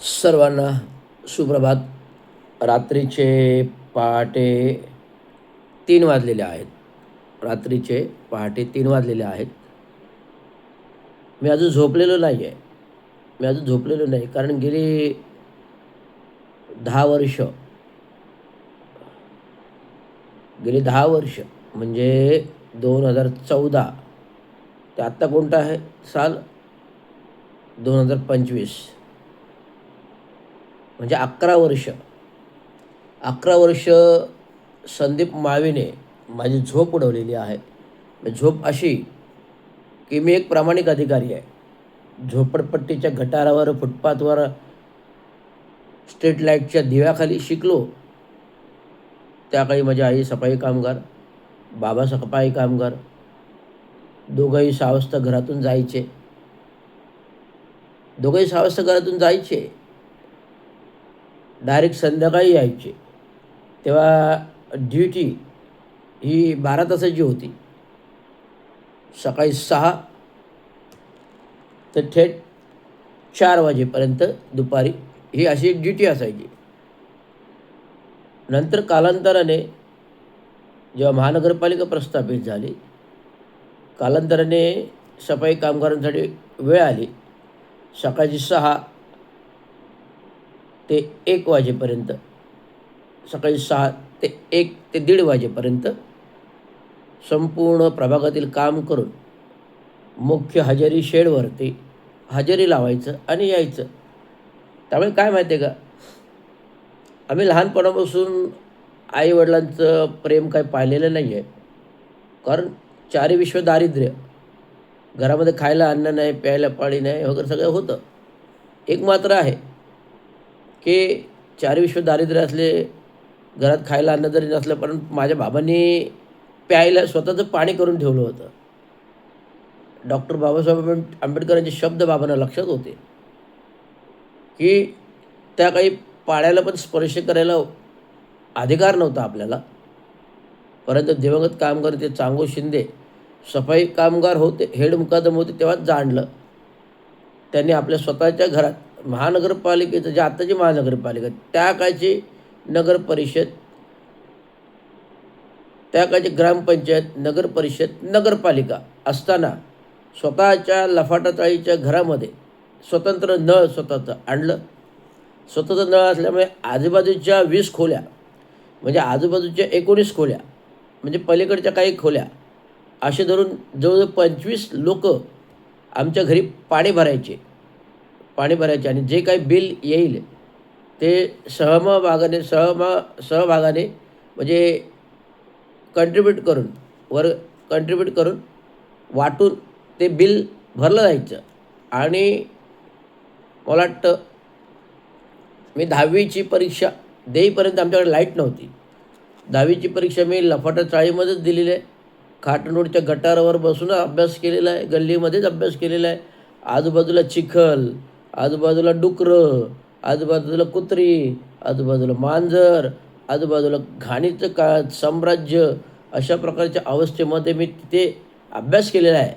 सर्वांना सुप्रभात. रात्रीचे पहाटे 3 वाजलेले आहेत. रात्रीचे पहाटे 3 वाजलेले आहेत. मी अजून झोपलेलो नाही आहे. मी अजून झोपलेलो नाही कारण गेली 10 वर्ष गेली 10 वर्ष म्हणजे 2014 ते आत्ता कोणता आहे साल? 2025 म्हणजे 11 वर्ष. 11 वर्ष संदीप मावीने माझी झोप उडवलेली आहे. झोप अशी की मी एक प्रामाणिक अधिकारी आहे. झोपडपट्टीच्या गटारावर, फुटपाथवर, स्ट्रीट लाईटच्या दिव्याखाली शिकलो. त्या काळी माझी आई सफाई कामगार, बाबा सफाई कामगार. दोघंही 6 वाजता घरातून जायचे. दोघंही 6 वाजता घरातून जायचे. डायरेक्ट संध्याकाळी यायचे. तेव्हा ड्युटी ही 12 तासाची होती. सकाळी 6 तर थेट 4 वाजेपर्यंत दुपारी ही अशी एक ड्युटी असायची. नंतर कालांतराने जेव्हा महानगरपालिका प्रस्थापित झाली, कालांतराने सफाई कामगारांसाठी वेळ आली. सकाळची 6 ते 1 वाजेपर्यंत, सकाळी 6 ते 1 ते 1:30 वाजेपर्यंत संपूर्ण प्रभागातील काम करून मुख्य हजेरी शेडवरती हजेरी लावायचं आणि यायचं. त्यामुळे काय माहिती आहे का, आम्ही लहानपणापासून आई-वडिलांचं प्रेम काही पाहिलेलं नाही आहे. कारण 4ही विश्व दारिद्र्य. घरामध्ये खायला अन्न नाही, प्यायला पाणी नाही वगैरे सगळं होतं. एक मात्र आहे की 4ही विश्व दारिद्र्य असले, घरात खायला अन्न जरी नसलं, पण माझ्या बाबांनी प्यायला स्वतःचं पाणी करून ठेवलं होतं. डॉक्टर बाबासाहेब आंबेडकरांचे शब्द बाबांना लक्षात होते की त्या काही पाण्याला पण स्पर्श करायला अधिकार नव्हता आपल्याला. परंतु दिवंगत कामगार ते चांगो शिंदे सफाई कामगार होते, हेड मुकादम होते, तेव्हाच जाणलं. त्यांनी आपल्या स्वतःच्या घरात महानगरपालिकेचं, जे आत्ताची महानगरपालिका, त्या काळची नगर परिषद, त्या काळची ग्रामपंचायत, नगर परिषद, नगरपालिका असताना स्वतःच्या लफाटाचाळीच्या घरामध्ये स्वतंत्र नळ स्वतःचं आणलं. स्वतःचा नळ असल्यामुळे आजूबाजूच्या 20 खोल्या, म्हणजे आजूबाजूच्या 19 खोल्या, म्हणजे पलीकडच्या काही खोल्या, असे धरून जवळजवळ 25 लोकं आमच्या घरी पाणी भरायचे. आणि जे काही बिल येईल ते सहभागाने म्हणजे कंट्रीब्यूट करून, कंट्रीब्यूट करून वाटून ते बिल भरलं जायचं. आणि मला वाटतं मी 10वीची परीक्षा देईपर्यंत आमच्याकडे लाईट नव्हती. 10वीची परीक्षा मी लफाटा चाळीमध्येच दिलेली आहे. खाटरोडच्या गटारावर बसून अभ्यास केलेला आहे. गल्लीमध्येच अभ्यास केलेला आहे. आजूबाजूला चिखल, आजूबाजूला डुकरं, आजूबाजूला कुत्री, आजूबाजूला मांजर, आजूबाजूला घाणीचं साम्राज्य, अशा प्रकारच्या अवस्थेमध्ये मी तिथे अभ्यास केलेला आहे.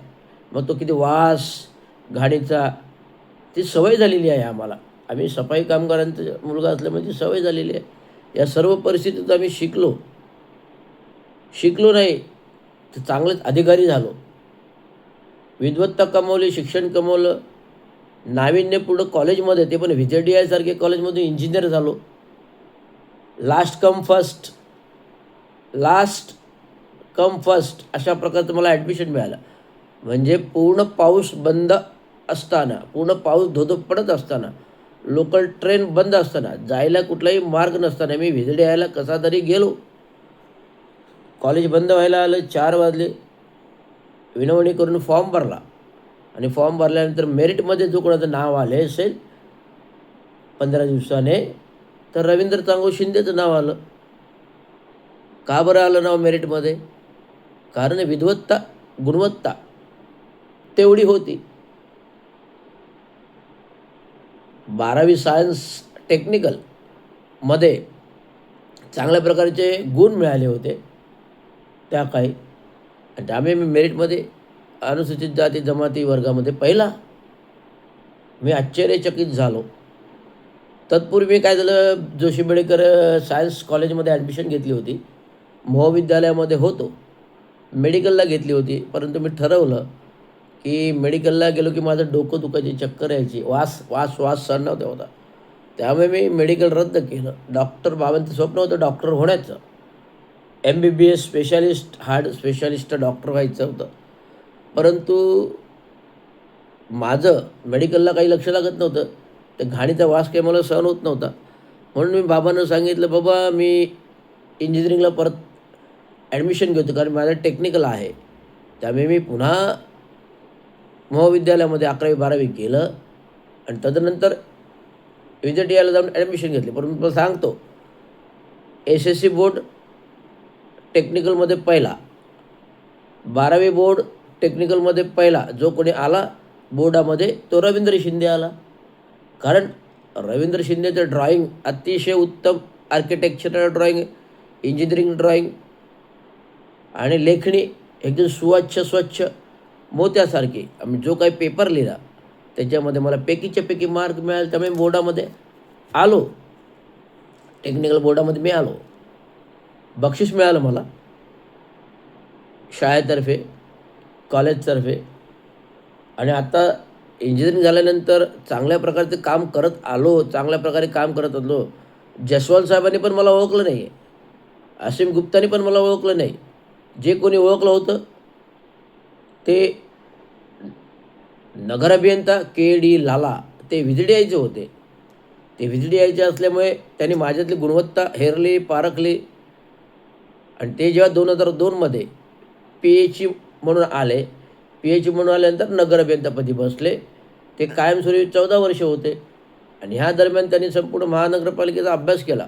मग तो किती वास घाणीचा, ती सवय झालेली आहे आम्हाला. आम्ही सफाई कामगारांचा मुलगा असल्यामुळे ती सवय झालेली आहे. या सर्व परिस्थितीत आम्ही शिकलो नाही तर चांगलेच अधिकारी झालो. विद्वत्ता कमावली, शिक्षण कमावलं, नाविन्यपूर्ण कॉलेजमध्ये, ते पण VJTI सारखे कॉलेजमधून इंजिनियर झालो. लास्ट कम फर्स्ट अशा प्रकारचं मला ॲडमिशन मिळालं. म्हणजे पूर्ण पाऊस बंद असताना, पूर्ण पाऊस धोधो पडत असताना, लोकल ट्रेन बंद असताना, जायला कुठलाही मार्ग नसताना मी VJTIला कसा तरी गेलो. कॉलेज बंद व्हायला आलं, 4 वाजले. विनवणी करून फॉर्म भरला आणि फॉर्म भरल्यानंतर मेरिटमध्ये जो कोणाचं नाव आले असेल 15 दिवसाने, तर रवींद्र चांगो शिंदेचं नाव आलं. का बरं आलं नाव मेरिटमध्ये? कारण गुणवत्ता तेवढी होती. 12वी सायन्स टेक्निकलमध्ये चांगल्या प्रकारचे गुण मिळाले होते त्या काळी. आणि त्यामुळे मी मेरिटमध्ये अनुसूचित जाती जमाती वर्गामध्ये पहिला. मी आश्चर्यचकित झालो. तत्पूर्वी काय झालं, जोशी बेडेकर सायन्स कॉलेजमध्ये ॲडमिशन घेतली होती. महाविद्यालयामध्ये होतो. मेडिकलला घेतली होती. परंतु मी ठरवलं, की मेडिकलला गेलो की माझं डोकं दुखायची, चक्कर यायची, श्वास सहन नव्हता होता. त्यामुळे मी मेडिकल रद्द केलं. बाबांचं स्वप्न होतं डॉक्टर होण्याचं. MBBS specialist, heart specialist doctor व्हायचं होतं. परंतु माझं मेडिकलला काही लक्ष लागत नव्हतं. त्या घाणीचा वास काही मला सहन होत नव्हता. म्हणून मी बाबांना सांगितलं, "बाबा, मी इंजिनिअरिंगला परत ॲडमिशन घेतो, कारण माझं टेक्निकल आहे." त्यामुळे मी पुन्हा महाविद्यालयामध्ये 11वी-12वी केलं आणि तदनंतर याला जाऊन ॲडमिशन घेतली. परंतु मला सांगतो, SSC बोर्ड टेक्निकलमध्ये पहिला, 12वी बोर्ड टेक्निकलमध्ये पहिला जो कोणी आला बोर्डामध्ये, तो रवींद्र शिंदे आला. कारण रवींद्र शिंदेचं ड्रॉइंग अतिशय उत्तम, आर्किटेक्चरल ड्रॉइंग, इंजिनिअरिंग ड्रॉइंग आणि लेखणी एकदम स्वच्छ मोत्यासारखी. आम्ही जो काही पेपर लिहिला त्याच्यामध्ये मला पैकीच्या पैकी मार्क मिळाले. त्यामुळे बोर्डामध्ये आलो, टेक्निकल बोर्डामध्ये मी आलो. बक्षीस मिळालं मला शाळेतर्फे, कॉलेजतर्फे. आणि आता इंजिनिअरिंग झाल्यानंतर चांगल्या प्रकारचे काम चांगल्या प्रकारे काम करत आलो. जसवाल साहेबांनी पण मला ओळखलं नाही आहे. असीम गुप्तानी पण मला ओळखलं नाही. जे कोणी ओळखलं होतं ते नगर अभियंता KD लाला, ते VGDIचे होते. ते VGDIचे असल्यामुळे त्यांनी माझ्यातली गुणवत्ता हेरली, पारखली आणि ते जेव्हा 2002मध्ये PhD म्हणून आले, PhD म्हणून आल्यानंतर नगर अभियंतापदी बसले. ते कायमस्वरूपी 14 वर्ष होते आणि ह्या दरम्यान त्यांनी संपूर्ण महानगरपालिकेचा अभ्यास केला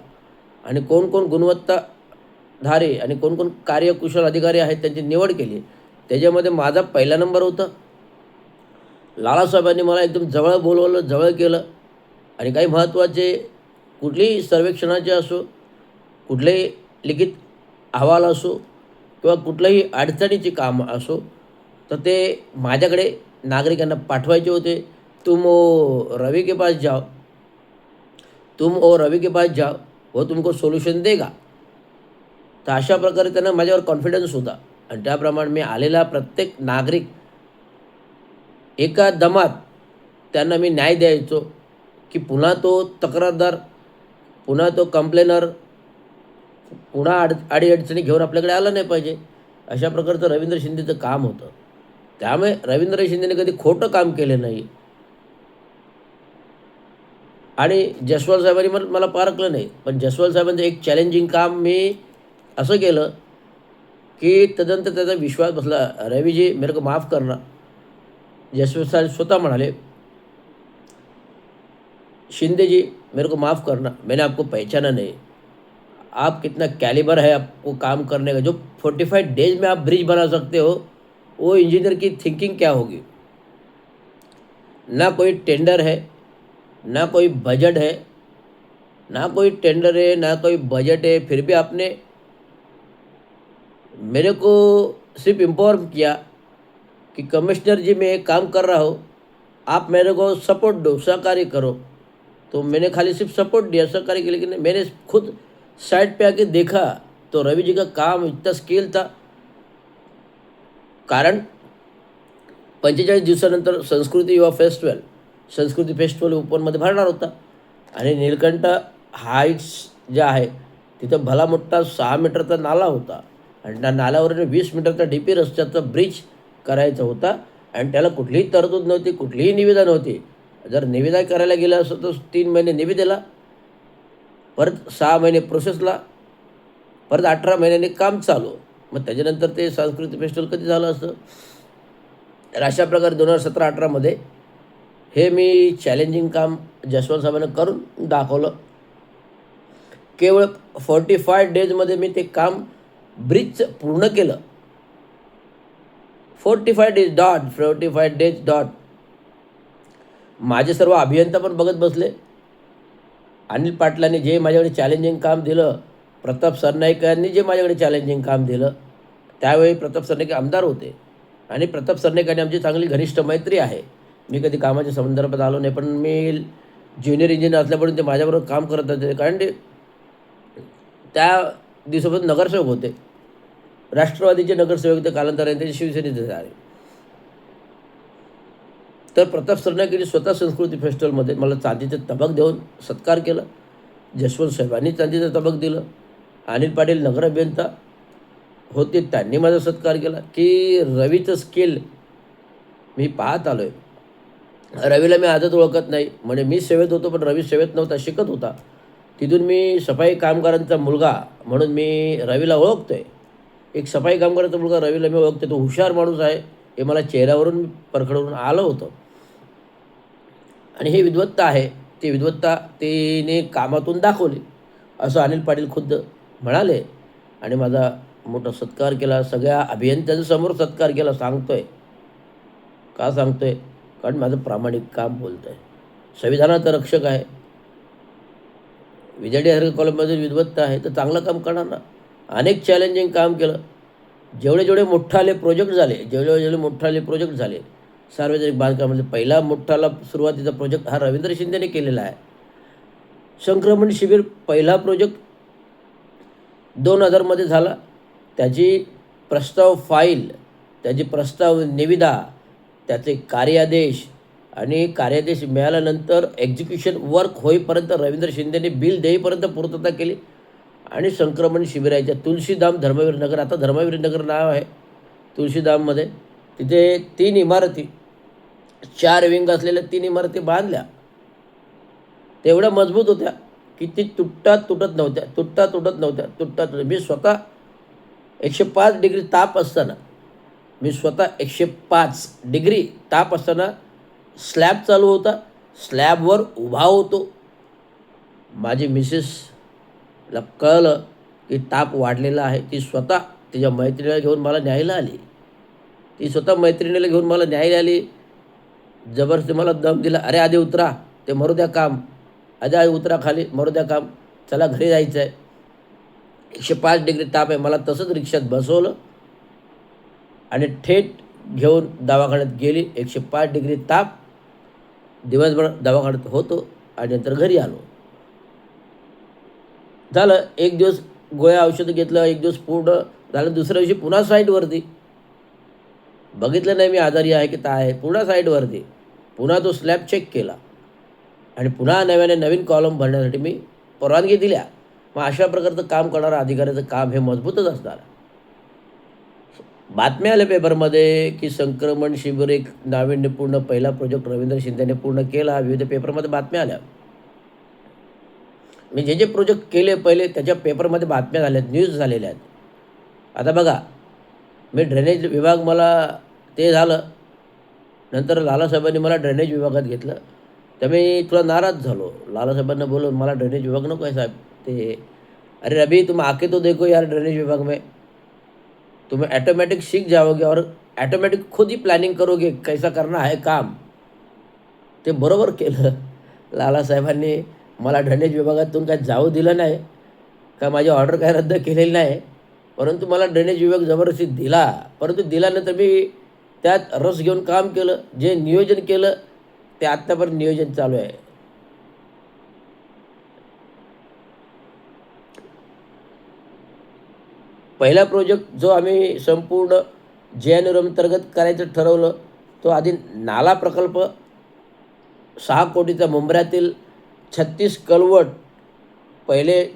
आणि कोण गुणवत्ताधारी आणि कोण कार्यकुशल अधिकारी आहेत त्यांची निवड केली. त्याच्यामध्ये माझा पहिला नंबर होता. लालासाहेबांनी मला एकदम जवळ बोलवलं, जवळ केलं आणि काही महत्त्वाचे कुठलेही सर्वेक्षणाचे असो, कुठलेही लिखित अहवाल असो किंवा कुठलंही अडचणीची कामं असो, तर ते माझ्याकडे नागरिकांना पाठवायचे होते. तुम ओ रवि के पास जाओ, वो तुमको सोल्यूशन देगा. तर अशा प्रकारे त्यांना माझ्यावर कॉन्फिडन्स होता आणि त्याप्रमाणे मी आलेला प्रत्येक नागरिक एका दमात त्यांना मी न्याय द्यायचो, की पुन्हा तो तक्रारदार, पुन्हा तो कंप्लेनर पुन्हा अडीअडचणी घेऊन आपल्याकडे आला नाही पाहिजे. अशा प्रकारचं रवींद्र शिंदेचं काम होतं. त्यामुळे रवींद्र शिंदेने कधी खोटं काम केलं नाही आणि जसवाल साहेबांनी मला पारखलं नाही. पण जसवाल साहेबांचं एक चॅलेंजिंग काम मी असं केलं, की तदनंतर त्याचा विश्वास बसला. रवीजी मेरे को माफ़ करना. जसवाल साहेब स्वतः म्हणाले, शिंदे जी मेरे को माफ़ करना, मैंने आपको पहचाना नहीं. आप कितना कैलिबर है आपको काम करने का. जो 45 डेज में आप ब्रिज बना सकते हो, वो इंजीनियर की थिंकिंग क्या होगी. ना कोई टेंडर है, ना कोई बजट है, ना कोई टेंडर है, ना कोई बजट है, फिर भी आपने मेरे को सिर्फ इन्फॉर्म किया कि कमिश्नर जी मैं एक काम कर रहा हूँ, आप मेरे को सपोर्ट दो, सहकार्य करो. तो मैंने खाली सिर्फ सपोर्ट दिया, सहकार्य के, लेकिन मैंने खुद साइड पे आके देखा तो रवि जी का काम इतना स्किल था. कारण 45 दिवसानंतर संस्कृती फेस्टिवल ओपनमध्ये भरणार होता आणि नीलकंठ हाईट्स जे आहे तिथं भला मोठा 6 मीटरचा नाला होता आणि त्या नाल्यावरून 20 मीटरचा DP रस्त्याचा ब्रिज करायचा होता आणि त्याला कुठलीही तरतूद नव्हती, कुठलीही निविदा नव्हती. जर निविदा करायला गेलं असतं तर 3 महिने निविदेला, परत 6 महिने प्रोसेसला, परत 18 महिन्यांनी काम चालू. मग त्याच्यानंतर ते सांस्कृतिक फेस्टिवल कधी झालं असतं. तर अशा प्रकारे 2017-18मध्ये हे मी चॅलेंजिंग काम जसवंत साहेबांना करून दाखवलं. केवळ 45 डेजमध्ये मी ते काम ब्रिजचं पूर्ण केलं. 45 डेज डॉट. माझे सर्व अभियंता पण बघत बसले. अनिल पाटलांनी जे माझ्याकडे चॅलेंजिंग काम दिलं, प्रताप सरनाईक यांनी जे माझ्याकडे चॅलेंजिंग काम दिलं, त्यावेळी प्रताप सरनाईक आमदार होते आणि प्रताप सरनाईक आणि आमची चांगली घनिष्ठ मैत्री आहे. मी कधी कामाच्या संदर्भात आलो नाही, पण मी ज्युनियर इंजिनियर असल्यापर्यंत ते माझ्याबरोबर काम करत होते. कारण ते त्या दिवसापासून नगरसेवक होते. राष्ट्रवादीचे नगरसेवक ते कालांतराने ते शिवसेनेचे झाले. तर प्रताप सरनाईक स्वतः संस्कृती फेस्टिवलमध्ये मला चांदीचं तबक देऊन सत्कार केला. जसवंत साहेबांनी चांदीचं तबक दिलं. अनिल पाटील नगर अभियंता होते, त्यांनी माझा सत्कार केला, की रवीचं स्किल मी पाहत आलोय. रवीला मी आजच ओळखत नाही. म्हणजे मी सेवेत होतो, पण रवी सेवेत नव्हता, शिकत होता. तिथून मी सफाई कामगारांचा मुलगा म्हणून मी रवीला ओळखतोय. एक सफाई कामगाराचा मुलगा रवीला मी ओळखतोय. तो हुशार माणूस आहे, हे मला चेहऱ्यावरून परखडून आलं होतं. आणि ही विद्वत्ता आहे, ती विद्वत्ता तिने कामातून दाखवली, असं अनिल पाटील खुद्द म्हणाले. आणि माझा मोठा सत्कार केला. सगळ्या अभियंत्यांसमोर सत्कार केला. सांगतोय, का सांगतोय? कारण माझं प्रामाणिक काम बोलतंय. संविधानाचा रक्षक आहे. विजयडी कॉलेजमध्ये विद्वत्ता आहे, तर चांगलं काम करणार ना. अनेक चॅलेंजिंग काम केलं. जेवढे मोठाले प्रोजेक्ट झाले, जेवढे मोठाले प्रोजेक्ट झाले सार्वजनिक बांधकामामध्ये, पहिला मोठाला सुरुवातीचा प्रोजेक्ट हा रवींद्र शिंदेने केलेला आहे. संक्रमण शिबिर पहिला प्रोजेक्ट 2000मध्ये झाला. त्याची प्रस्ताव फाईल, त्याची प्रस्ताव निविदा, त्याचे कार्यादेश आणि कार्यादेश मिळाल्यानंतर एक्झिक्युशन वर्क होईपर्यंत रवींद्र शिंदेने बिल देईपर्यंत पूर्तता केली. आणि संक्रमण शिबिराच्या तुळशीधाम धर्मवीर नगर, आता धर्मवीर नगर नाव आहे, तुळशीधाममध्ये तिथे 3 इमारती, 4 विंग असलेल्या 3 इमारती बांधल्या. तेवढ्या मजबूत होत्या की ती तुटत नव्हत्या. मी स्वतः 105 डिग्री ताप असताना, मी स्वतः 105 डिग्री ताप असताना स्लॅब चालू होता, स्लॅबवर उभा होतो. माझी मिसेसला कळलं की ताप वाढलेला आहे. ती स्वतः तिच्या मैत्रिणीला घेऊन मला न्यायला आली. जबरदस्ती मला दम दिला. "अरे आधी उतरा, ते मरू द्या काम. आधी उतरा खाली, मरू द्या काम. चला घरी जायचं आहे." 105 डिग्री ताप आहे. मला तसंच रिक्षात बसवलं आणि थेट घेऊन दवाखान्यात गेली. 105 डिग्री ताप, दिवसभर दवाखान्यात होतो आणि नंतर घरी आलो. झालं, एक दिवस गोळ्या औषधं घेतलं, एक दिवस पूर्ण झालं. दुसऱ्या दिवशी पुन्हा साईटवरती. बघितलं नाही मी आजारी आहे की काय आहे. पुन्हा साईटवरती. पुन्हा तो स्लॅब चेक केला आणि पुन्हा नव्याने नवीन कॉलम भरण्यासाठी मी परवानगी दिल्या. मग अशा प्रकारचं काम करणारं अधिकाऱ्याचं काम हे मजबूतच असणार. बातम्या आल्या पेपरमध्ये की संक्रमण शिबिर एक नाविन्यपूर्ण पहिला प्रोजेक्ट रवींद्र शिंदेने पूर्ण केला. विविध पेपरमध्ये बातम्या आल्या. मी जे प्रोजेक्ट केले पहिले त्याच्या पेपरमध्ये बातम्या झाल्या आहेत, न्यूज झालेल्या आहेत. आता बघा, मी ड्रेनेज विभाग, मला ते झालं. नंतर लालासाहेबांनी मला ड्रेनेज विभागात घेतलं. तर मी थोडा नाराज झालो. लालासाहेबांना बोलून, "मला ड्रेनेज विभाग नको आहे साहेब." ते, "अरे अभी तुम आके तो देखो यार ड्रेनेज विभाग में, तुम ऑटोमेटिक सीख जाओगे और ऑटोमेटिक खुद ही प्लॅनिंग करोगे कैसा करना है काम." ते बरोबर केलं. लालासाहेबांनी मला ड्रेनेज विभागातून काय जाऊ दिलं नाही, का माझी ऑर्डर काय रद्द केलेली नाही. परंतु मला ड्रेनेज विभाग जबरदस्ती दिला. परंतु दिल्यानंतर मी त्यात रस घेऊन काम केलं. जे नियोजन केलं ते आत्तापर्यंत नियोजन चालू आहे. पहिला प्रोजेक्ट जो आम्ही संपूर्ण JNRM अंतर्गत करायचं ठरवलं, तो आधी नाला प्रकल्प 6 कोटीचा. मुंब्र्यातील 36 कलवट, पहिले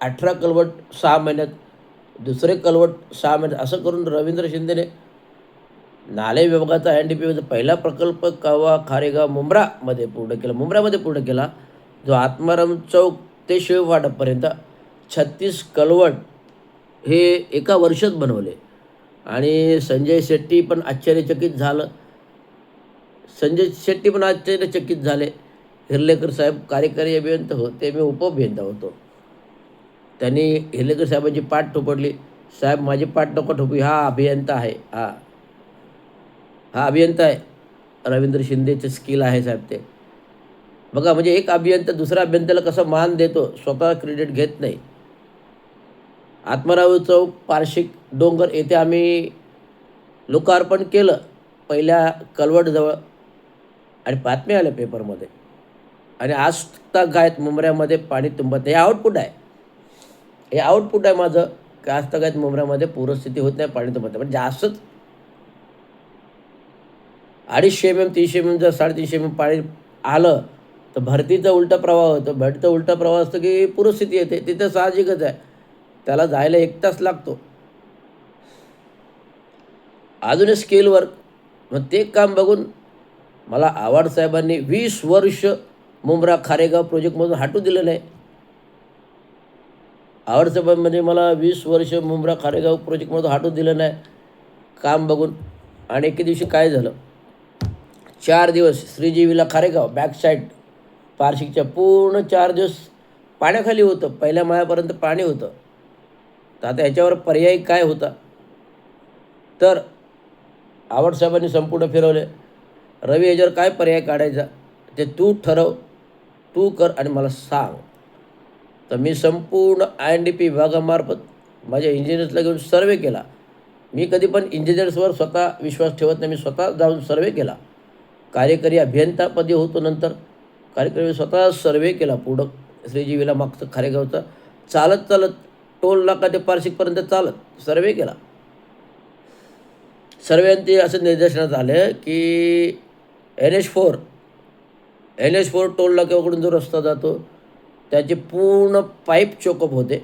18 कलवट 6 महिन्यात, दुसरे कलवट 6 महिन्यात, असं करून रवींद्र शिंदेने नाले विभागाचा NDP पहिला प्रकल्प कवा खारेगाव मुंब्रामध्ये पूर्ण केला. जो आत्माराम चौक ते शिवफाटापर्यंत 36 कलवट हे एका वर्षात बनवले. आणि संजय शेट्टी पण आश्चर्यचकित झाले. हिर्लेकर साहेब कार्यकारी अभियंता होते, मी उपअभियंता होतो. त्यांनी हिर्लेकर साहेबांची पाठ ठोपडली. "साहेब माझी पाठ नको ठोपू, हा अभियंता आहे, हा अभियंता आहे. रवींद्र शिंदेचे स्किल आहे साहेब ते." बघा, म्हणजे एक अभियंता दुसऱ्या अभियंत्याला कसं मान देतो, स्वतः क्रेडिट घेत नाही. आत्माराम चौक, पारशिक डोंगर येथे आम्ही लोकार्पण केलं पहिल्या कलवटजवळ. आणि बातम्या आल्या पेपरमध्ये. आणि आज तक आहेत मुंबऱ्यामध्ये पाणी तुंबत नाही. हे आउटपुट आहे, हे आउटपुट आहे माझं, की आज तक आहेत मुंबऱ्यामध्ये पूरस्थिती होत नाही, पाणी तुंबत नाही. पण जास्तच 250 mm 300 mm जर 350 mm पाणी आलं तर भरतीचा उलटा प्रवाह होतो. भरतीचा उलटा प्रवाह असतो की पूरस्थिती येते. तिथं साहजिकच आहे, त्याला जायला 1 तास लागतो. अजून स्केल वर्क. मग ते काम बघून मला आव्हाड साहेबांनी 20 वर्ष मुंब्रा खारेगाव प्रोजेक्टमधून हटू दिलं नाही. आव्हाड साहेबांनी मला 20 वर्ष मुंब्रा खारेगाव प्रोजेक्टमधून हटू दिलं नाही काम बघून. आणि एके दिवशी काय झालं, 4 दिवस श्रीजीवीला खारेगाव बॅक साईड पारशिकच्या पूर्ण 4 दिवस पाण्याखाली होतं. पहिल्या माळ्यापर्यंत पाणी होतं. तर आता ह्याच्यावर पर्याय काय होता, तर आव्हाड साहेबांनी संपूर्ण फिरवले. रवी, ह्याच्यावर काय पर्याय काढायचा ते तू ठरव, तू कर आणि मला सांग. तर मी संपूर्ण INDP विभागामार्फत माझ्या इंजिनियर्सला घेऊन सर्वे केला. मी कधी पण इंजिनियर्सवर स्वतः विश्वास ठेवत नाही. मी स्वतः जाऊन सर्वे केला. कार्यकारी अभियंतापदी होतो, नंतर कार्यकारी स्वतः सर्वे केला पूर्ण श्रीजीवीला मागचं खारेगावचा. चालत चालत टोल नाका ते पारशिकपर्यंत चालत सर्वे केला. सर्वेंती असं निदर्शनात आलं की NH4 टोल नाक्याकडून जो रस्ता जातो त्याचे पूर्ण पाईप चोकअप होते,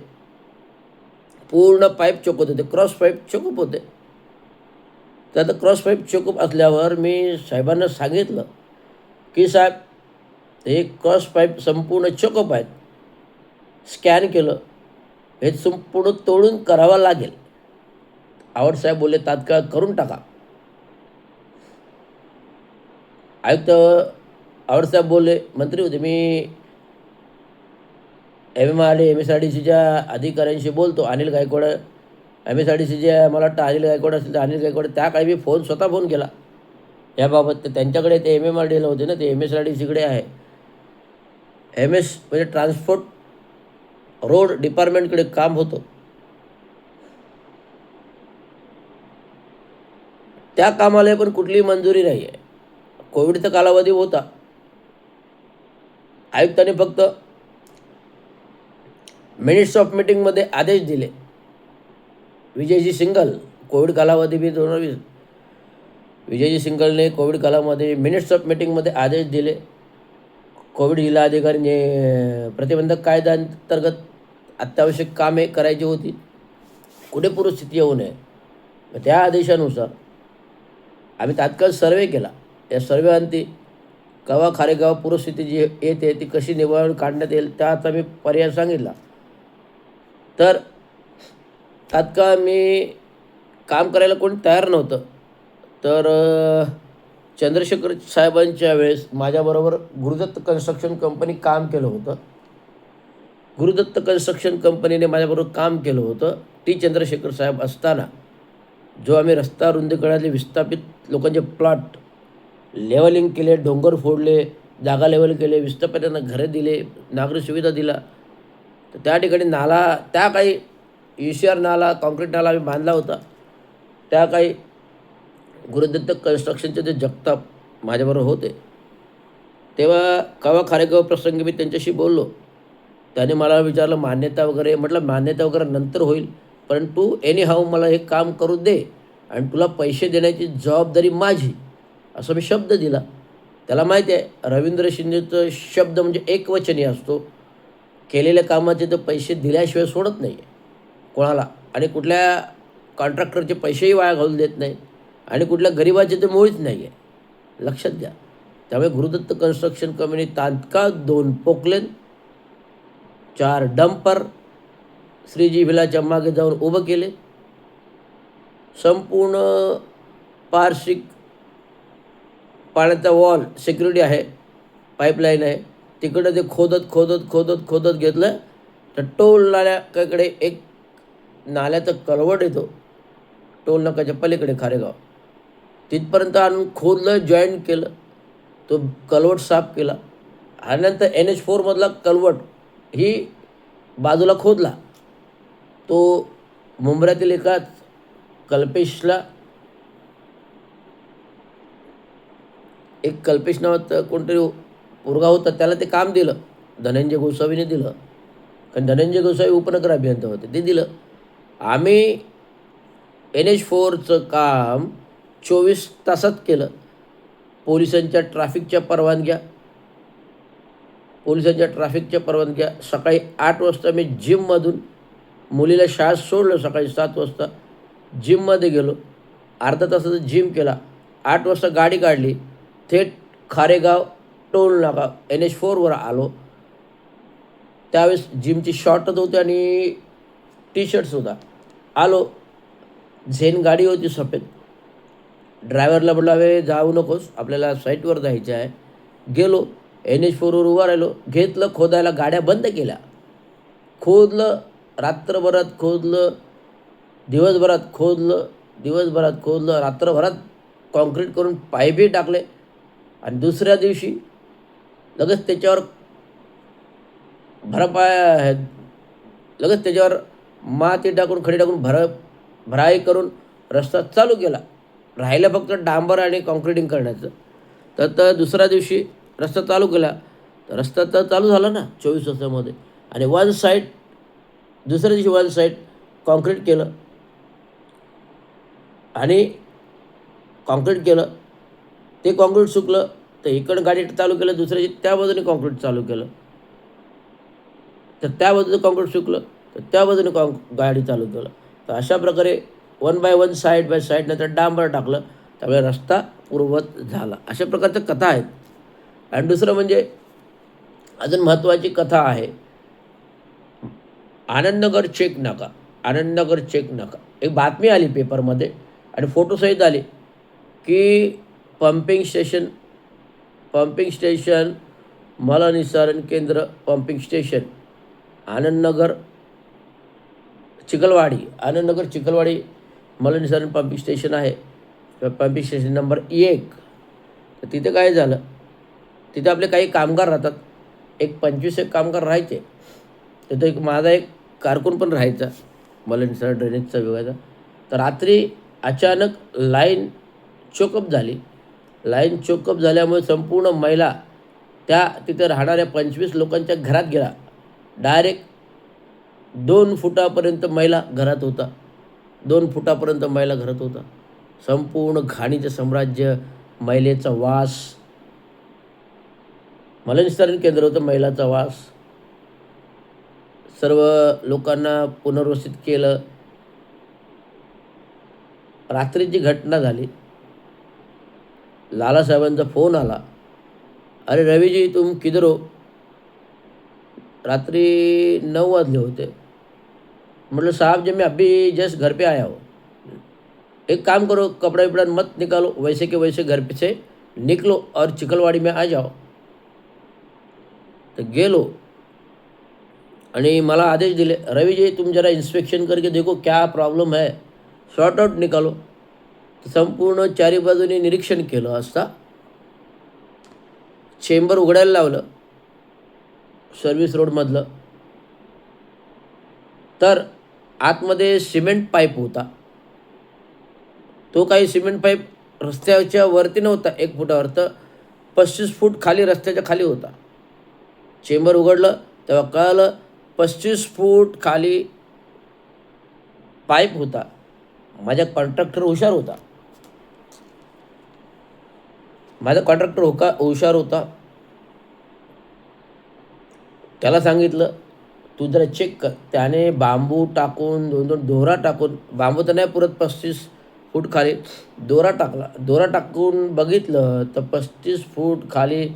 पूर्ण पाईप चोकअप होते, क्रॉस पाईप चोकअप होते. तर आता क्रॉस पाईप चोकअप असल्यावर मी साहेबांना सांगितलं की साहेब, हे क्रॉस पाईप संपूर्ण चोकअप आहेत, स्कॅन केलं, हे संपूर्ण तोडून करावं लागेल. आव्हाड साहेब बोलले तात्काळ करून टाका. आयुक्त आव्हाड साहेब बोलले, मंत्री होते, मी MSRDCच्या अधिकाऱ्यांशी बोलतो. अनिल गायकवाड MSRDCचे मला वाटतं अनिल गायकवाड असेल तर अनिल गायकवाड, त्या काळी मी स्वतः फोन केला याबाबत. तर त्यांच्याकडे ते MMRDL होते ना, ते MSRDCकडे आहे. म्हणजे ट्रान्सपोर्ट रोड डिपार्टमेंटकडे काम होतं. त्या कामाला पण कुठलीही मंजुरी नाही आहे. कोविडचा कालावधी होता. आयुक्तांनी फक्त मिनिट्स ऑफ मीटिंगमध्ये आदेश दिले. विजयजी सिंगल कोविड कालावधी 2020, विजयजी सिंगलने कोविड कालामध्ये मिनिट्स ऑफ मीटिंगमध्ये आदेश दिले. कोविड जिल्हा अधिकाऱ्यांनी प्रतिबंधक कायद्याअंतर्गत अत्यावश्यक कामे करायची होती, कुठे पूरस्थिती येऊ नये. मग त्या आदेशानुसार आम्ही तात्काळ सर्वे केला. या सर्वेअंती कवा खारेगाव पूरस्थिती जी येते ती कशी निवारण काढण्यात येईल त्याचा मी पर्याय सांगितला. तर तात्काळ मी काम करायला कोणी तयार नव्हतं. तर चंद्रशेखर साहेबांच्या वेळेस माझ्याबरोबर गुरुदत्त कन्स्ट्रक्शन कंपनी काम केलं होतं. गुरुदत्त कन्स्ट्रक्शन कंपनीने माझ्याबरोबर काम केलं होतं. चंद्रशेखर साहेब असताना जो आम्ही रस्ता रुंदीकरणातले विस्थापित लोकांचे प्लॉट लेवलिंग केले, डोंगर फोडले, जागा लेवल केले, विस्थापितांना घरं दिले, नागरी सुविधा दिला. तर त्या ठिकाणी नाला, त्या काही ECR नाला, कॉन्क्रीट नाला आम्ही बांधला होता. त्या काही गुरुदत्त कन्स्ट्रक्शनचे जे जगताप माझ्याबरोबर होते, तेव्हा कवा खारेगाव प्रसंगी मी त्यांच्याशी बोललो. त्याने मला विचारलं मान्यता वगैरे. म्हटलं मान्यता वगैरे नंतर होईल, परंतु एनी हाऊ मला हे काम करू दे आणि तुला पैसे देण्याची जबाबदारी माझी, असं मी शब्द दिला. त्याला माहिती आहे रवींद्र शिंदेचं शब्द म्हणजे एकवचनी असतो. केलेल्या कामाचे तर पैसे दिल्याशिवाय सोडत नाही आहे कोणाला, आणि कुठल्या कॉन्ट्रॅक्टरचे पैसेही वाया घालून देत नाही, आणि कुठल्या गरिबाचे तर मुळीच नाही आहे, लक्षात द्या. त्यामुळे गुरुदत्त कन्स्ट्रक्शन कंपनी तात्काळ 2 पोकलेन, 4 डंपर श्रीजीवीलाच्या मागे जाऊन उभं केले. संपूर्ण पारशिक पाण्याचा वॉल सिक्युरिटी आहे, पाईपलाईन आहे, तिकडं ते खोदत खोदत खोदत खोदत घेतलं. तर टोल नाल्याकडे एक नाल्याचं कलवट येतो, टोल नाक्याच्या पलीकडे खारेगाव, तिथपर्यंत आणून खोदलं, जॉईंट केलं, तो कलवट साफ केला. आणि नंतर NH4मधला कलवट ही बाजूला खोदला. तो मुंब्र्यातील एकाच कल्पेशला, एक कल्पेश नावाचं कोणतरी पोरगा होता त्याला ते काम दिलं, धनंजय गोसावीने दिलं. कारण धनंजय गोसावी उपनगर अभियंता होते, ते दिलं. आम्ही NH4चं काम 24 तासात केलं. पोलिसांच्या ट्रॅफिकच्या परवानग्या सकाळी 8 वाजता मी जिममधून मुलीला शाळेत सोडलं, सकाळी 7 वाजता जिममध्ये गेलो, अर्धा तासाचा जिम केला, 8 वाजता गाडी काढली, थेट खारेगाव टोल नाका NH4वर आलो. त्यावेळेस जिमची शॉर्टच होते आणि टी-शर्ट्स होता. आलो, झेन गाडी होती सफेद. ड्रायव्हरला म्हटलं, "अरे जाऊ नकोस, आपल्याला साईटवर जायचं आहे." गेलो, NH4वर उभा राहिलो, घेतलं खोदायला, गाड्या बंद केल्या. खोदलं, रात्रभरात खोदलं, दिवसभरात खोदलं, रात्रभरात कॉन्क्रीट करून पाईपही टाकले. आणि दुसऱ्या दिवशी लगेच त्याच्यावर माती टाकून, खडी टाकून भराई करून रस्ता चालू केला. राहिलं फक्त डांबर आणि कॉन्क्रिटिंग करण्याचं. तर दुसऱ्या दिवशी रस्ता चालू केला. तर रस्ता तर चालू झाला ना 24 तासामध्ये. आणि दुसऱ्या दिवशी वन साईड कॉन्क्रीट केलं आणि ते कॉन्क्रीट सुकलं, तर इकडं गाडी चालू केलं, दुसऱ्या दिवशी त्या बाजूने कॉन्क्रीट चालू केलं, तर त्या बाजूचं कॉन्क्रीट सुकलं, तर त्या बाजूने गाडी चालू केलं. तर अशा प्रकारे 1 बाय 1 साईड बाय साईड नंतर डांबर टाकलं, त्यामुळे रस्ता पूर्ववत झाला. अशा प्रकारच्या कथा आहेत. आणि दुसरं म्हणजे अजून महत्त्वाची कथा आहे, आनंदनगर चेक नाका. एक बातमी आली पेपरमध्ये आणि फोटोसहित आली की पंपिंग स्टेशन मलनिस्सारण केंद्र, पंपिंग स्टेशन आनंदनगर चिखलवाडी मलनिस्सारण पंपिंग स्टेशन आहे. Pumping station number 1. तर तिथे काय झालं, तिथे आपले काही कामगार राहतात, एक 25 कामगार राहायचे. तिथं माझा एक कारकून पण राहायचा, मलनिस्सारण ड्रेनेजचा विभागाचा. तर रात्री अचानक लाईन चोकअप झाल्यामुळे संपूर्ण महिला त्या तिथे राहणाऱ्या 25 लोकांच्या घरात गेला. डायरेक्ट 2 फुटापर्यंत महिला घरात होता. संपूर्ण घाणीचं साम्राज्य, महिलेचा वास. मलनिस्सारण केंद्र होतं, महिलाचा वास. सर्व लोकांना पुनर्वसित केलं. रात्रीची घटना झाली. लालासाहेबांचा फोन आला, "अरे रविजी, तुम किधर हो?" रात्री 9 वाजले होते. म्हटलं, "साहब जी मैं अभी जस्ट घर पे आया हूँ. एक काम करो, कपड़ा विपड़ा मत निकालो, वैसे के वैसे घर पे से निकलो और चिखलवाड़ी में आ जाओ." तर गेलो आणि मला आदेश दिले, "रविजी, तुम जरा इंस्पेक्शन करके देखो क्या प्रॉब्लम है, शॉर्ट आउट निकालो." संपूर्ण चारी बाजूने निरीक्षण केलं असता चेंबर उघडायला लावलं सर्व्हिस रोडमधलं, तर आतमध्ये सिमेंट पाईप होता. तो काही सिमेंट पाईप रस्त्याच्या वरती नव्हता, 1 फुटावर, तर 25 फूट खाली, रस्त्याच्या खाली होता. चेंबर उघडलं तेव्हा कळालं 25 फूट खाली पाईप होता. माझा कॉन्ट्रॅक्टर हुशार होता. त्याला सांगितलं, "तू जरा चेक कर." त्याने बांबू टाकून, 2-2 दोरा टाकून, बांबू तर नाही पुरत 35 फूट खाली, दोरा टाकून बघितलं तर 35 फूट खाली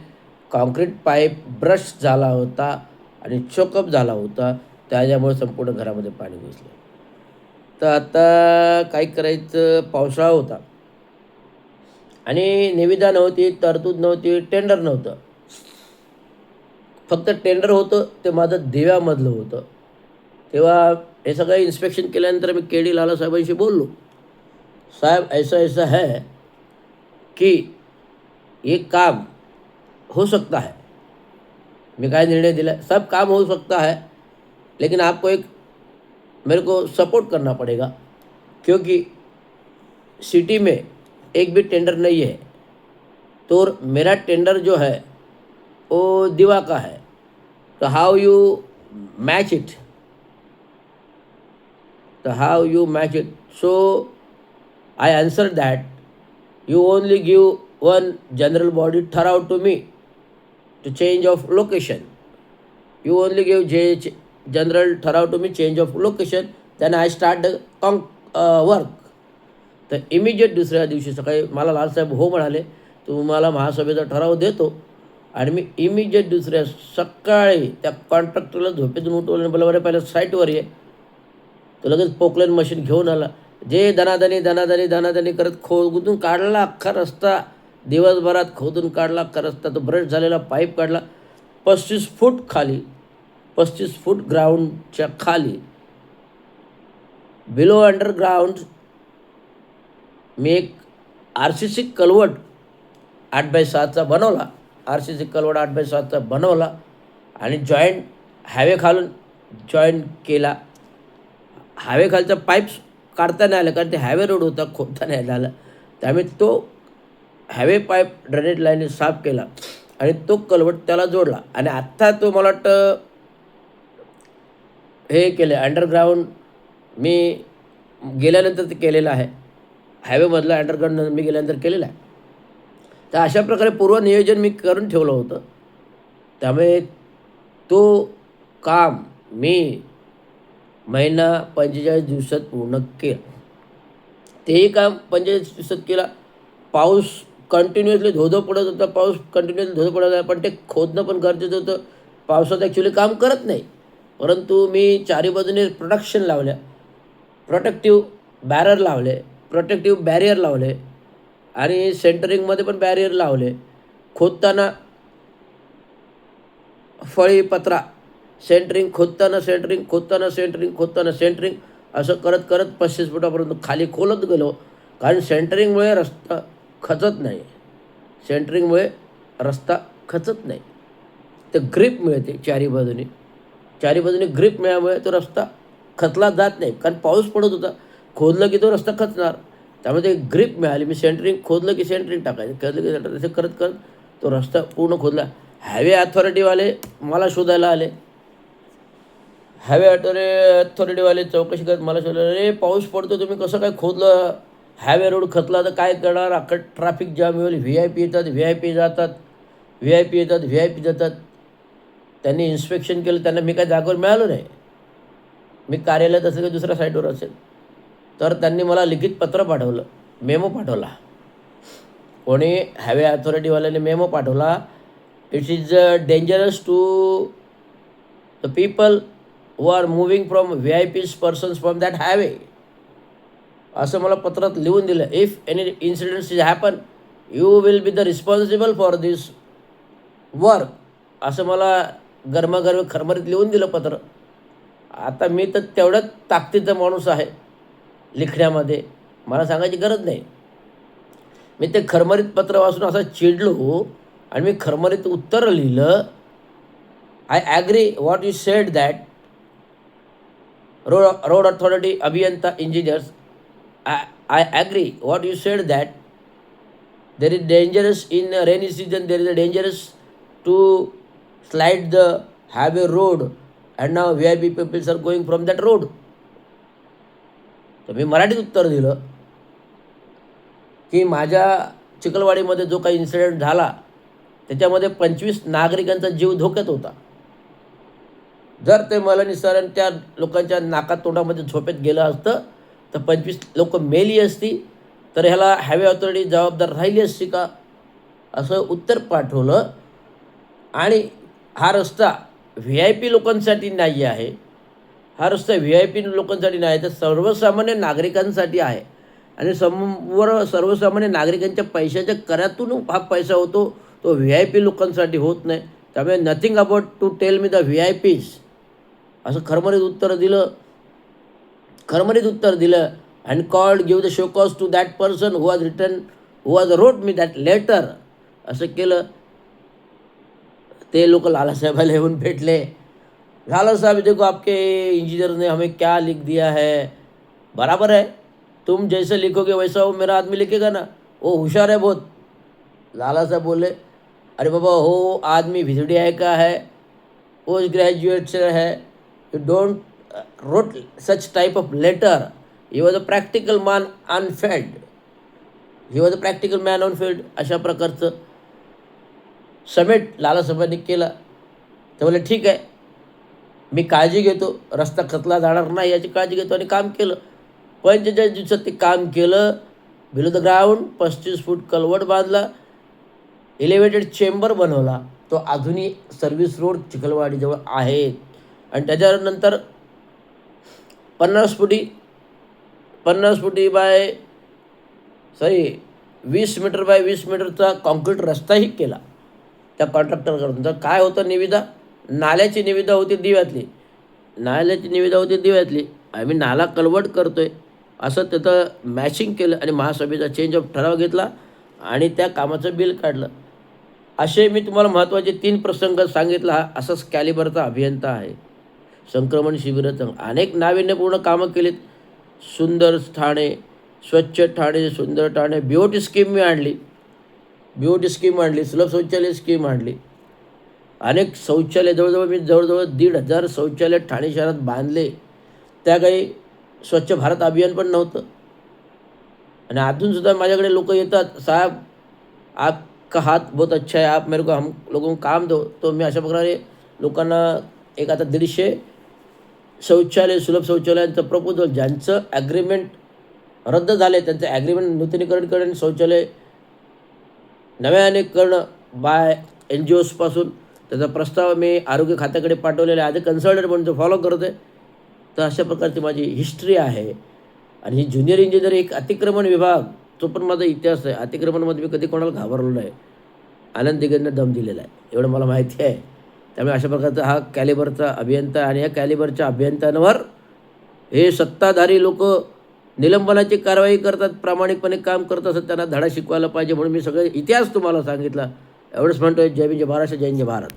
कॉन्क्रीट पाईप ब्रश झाला होता आणि चोकअप झाला होता. त्याच्यामुळे संपूर्ण घरामध्ये पाणी घुसलं. तर आता काय करायचं, पावसाळा होता आणि निविदा नव्हती, तरतूद नव्हती, टेंडर नव्हतं. फक्त टेंडर होतं ते माझं दिव्यामधलं होतं. तेव्हा हे सगळं इन्स्पेक्शन केल्यानंतर मी KD लालासाहेबांशी बोललो, "साहब, ऐसा है कि ये काम हो सकता है." मी काय निर्णय दिला, "सब काम हो सकता है, लेकिन आपको मेरे को सपोर्ट करना पड़ेगा, क्योंकि सिटी में एक भी टेंडर नहीं है, तो मेरा टेंडर जो है वो दिवा का है, तो हाउ यू मैच इट, तो how you match it. So I answer that you only give one general body ठराव to me to change of location. You only give general ठराव to me change of location, then I start the work. तर immediate दुसऱ्या दिवशी सकाळी मला लालसाहेब हो म्हणाले, तुम्हाला महासभेचा ठराव देतो. आणि मी इमिजिएट दुसऱ्या सकाळी त्या कॉन्ट्रॅक्टरला झोपेतून उठवलं आणि बोला, बरं पहिलं साईटवर ये. तो लगेच पोकलेन मशीन घेऊन आला. जे दनादनी करत खोदून काढला अख्खा रस्ता, दिवसभरात खोदून काढला अख्खा रस्ता. तो ब्रश झालेला पाईप काढला. 35 फूट खाली, 35 फूट ग्राउंडच्या खाली, बिलो अंडरग्राउंड मी एक RCC कलवट 8x7चा बनवला. RCC कलवट 8x7चा बनवला आणि जॉईंट हायवे खालून जॉईंट केला. हायवे खालचा पाईप्स काढता नाही आला, कारण ते हायवे रोड होता, खोदता नाही आला. त्यामुळे तो हायवे पाईप ड्रेनेज लाईनने साफ केला आणि तो कलवट त्याला जोडला. आणि आत्ता तो मला वाटतं हे केलं अंडरग्राऊंड मी गेल्यानंतर ते केलेलं आहे. हायवेमधलं अंडरग्राऊंड मी गेल्यानंतर केलेलं आहे. तर अशा प्रकारे पूर्वनियोजन मी करून ठेवलं होतं. त्यामुळे तो काम मी महिना 45 दिवसात पूर्ण केलं. तेही काम 45 दिवसात केला. पाऊस कंटिन्युअसली धोधो पडत होता, पाऊस कंटिन्युअसली धोधो पडत होता, पण ते खोदणं पण गरजेचं होतं. पावसात ॲक्च्युली काम करत नाही, परंतु मी चारी बाजूने प्रोटेक्शन लावल्या, प्रोटेक्टिव्ह बॅरियर लावले आणि सेंटरिंगमध्ये पण बॅरियर लावले. खोदताना फळी पत्रा सेंटरिंग, खोदताना सेंटरिंग असं करत 35 फुटापर्यंत खाली खोलत गेलो. कारण सेंटरिंगमुळे रस्ता खचत नाही, ते ग्रीप मिळते चारी बाजूने ग्रीप मिळाल्यामुळे तो रस्ता खचला जात नाही. कारण पाऊस पडत होता, खोदलं की तो रस्ता खचणार, त्यामुळे ते ग्रीप मिळाली. मी सेंटरिंग खोदलं की सेंटरिंग टाकायचं, असे करत तो रस्ता पूर्ण खोदला. हायवे अथॉरिटीवाले मला शोधायला आले. हायवे अथॉरिटीवाले चौकशी करत मला शोधलं, अरे पाऊस पडतो, तुम्ही कसं काय खोदलं, हायवे रोड खचला तर काय करणार, अख्खा ट्रॅफिक जाम होईल, VIP येतात, VIP जातात. त्यांनी इन्स्पेक्शन केलं, त्यांना मी काय जागेवर मिळालो नाही, मी कार्यालयात असेल की दुसऱ्या साईटवर असेल. तर त्यांनी मला लिखित पत्र पाठवलं, मेमो पाठवला. कोणी हायवे अथॉरिटीवाल्याने मेमो पाठवला, it is dangerous to the people who are moving from VIPs persons from that highway, असं मला पत्रात लिहून दिलं. If any incidents is happen you will be the responsible for this work, असं मला गरमागरमी खरमरीत लिहून दिलं पत्र. आता मी तर तेवढ्याच ताकदीचा माणूस आहे लिखण्यामध्ये, मला सांगायची गरज नाही. मी ते खरमरीत पत्र वाचून असा चिडलो आणि मी खरमरीत उत्तर लिहिलं, I agree what you said that road authority अभियंता engineers, I agree what you said that there is dangerous in rainy season, there is a dangerous to slide the highway road and now VIP people are going from that road. तर मी मराठीत उत्तर दिलं की माझ्या चिखलवाडीमध्ये जो काही incident झाला त्याच्यामध्ये 25 नागरिकांचा जीव धोक्यात होता. जर ते मला निसारण त्या लोकांच्या नाकात तोंडामध्ये झोपेत गेलं असतं तर 25 लोक मेली असती, तर ह्याला हायवे अथॉरिटी जबाबदार राहिली असती का, असं उत्तर पाठवलं. आणि हा रस्ता VIP लोकांसाठी नाही आहे, हा रस्ता VIP लोकांसाठी नाही, तर सर्वसामान्य नागरिकांसाठी आहे. आणि सर्वसामान्य नागरिकांच्या पैशाच्या करातून हा पैसा होतो, तो VIP लोकांसाठी होत नाही. त्यामुळे nothing about to tell me the VIPs, असं खरमरीत उत्तर दिलं. And called give the show cause to that person who has wrote me that letter, असं केलं. ते लोक लालासाहेबाला येऊन भेटले. लाला साहब देखो आपके इंजीनियर ने हमें क्या लिख दिया है, बराबर है, तुम जैसे लिखोगे वैसा वो मेरा आदमी लिखेगा ना, वो होशियार है बहुत. लाला साहब बोले अरे बाबा हो, आदमी VCDI का है, पोस्ट ग्रॅज्युएट है, you don't wrote such type of letter. He was a practical man unfed. He was a practical man unfed. अशा प्रकारचं समेट लालासाहेबांनी केला. ते बोलले ठीक आहे, मी काळजी घेतो, रस्ता खचला जाणार नाही याची काळजी घेतो, आणि काम केलं. 45 दिवसात ते काम केलं. Below the ground 35 foot culvert बांधला, एलिव्हेटेड चेंबर बनवला. तो अजूनही सर्व्हिस रोड चिखलवाडीजवळ आहे. आणि त्याच्यानंतर 50 फुटी बाय 20 मीटर बाय 20 मीटरचा कॉन्क्रीट रस्ताही केला त्या कॉन्ट्रॅक्टरकडून. तर काय होतं निविदा? नाल्याची निविदा होती दिव्यातली. आम्ही नाला कलवट करतोय असं त्याचं मॅचिंग केलं आणि महासभेचा चेंज ऑफ ठराव घेतला आणि त्या कामाचं बिल काढलं. असे मी तुम्हाला महत्त्वाचे 3 प्रसंग सांगितला. हा असाच कॅलिबरचा अभियंता आहे. संक्रमण शिबिराचं अनेक नाविन्यपूर्ण कामं केलीत. सुंदर ठाणे, स्वच्छ ठाणे, सुंदर ठाणे, BOT स्कीम मी आणली, सुलभ शौचालय स्कीम आणली. अनेक शौचालय जवळजवळ 1,500 शौचालय ठाणे शहरात बांधले. त्या काही स्वच्छ भारत अभियान पण नव्हतं. आणि अजूनसुद्धा माझ्याकडे लोक येतात, साहेब आपका हात बहुत अच्छा है, आप मेरे को हम लोगों को काम दो. तो मी अशा प्रकारे लोकांना एक आता 150 शौचालय, सुलभ शौचालयांचं प्रपोजल, ज्यांचं ॲग्रीमेंट रद्द झाले त्यांचं ॲग्रीमेंट नूतनीकरण करणं, शौचालय नव्याने करणं बाय NGOsपासून, त्याचा प्रस्ताव मी आरोग्य खात्याकडे पाठवलेला आहे. आधी कन्सल्टंट म्हणून तो फॉलो करतो आहे. तर अशा प्रकारची माझी हिस्ट्री आहे. आणि ही ज्युनियर इंजिनियर एक अतिक्रमण विभाग, तो पण माझा इतिहास आहे. अतिक्रमणमध्ये मी कधी कोणाला घाबरलो नाही. आनंद दिगेंना दम दिलेला आहे, एवढं मला माहिती आहे. त्यामुळे अशा प्रकारचा हा कॅलिबरचा अभियंता. आणि या कॅलिबरच्या अभियंत्यांवर हे सत्ताधारी लोक निलंबनाची कारवाई करतात, प्रामाणिकपणे काम करत असतात. त्यांना धडा शिकवायला पाहिजे म्हणून मी सगळे इतिहास तुम्हाला सांगितला. एवढंच म्हणतोय. जय भीम, जय महाराष्ट्र, जय हिंद, जय भारत.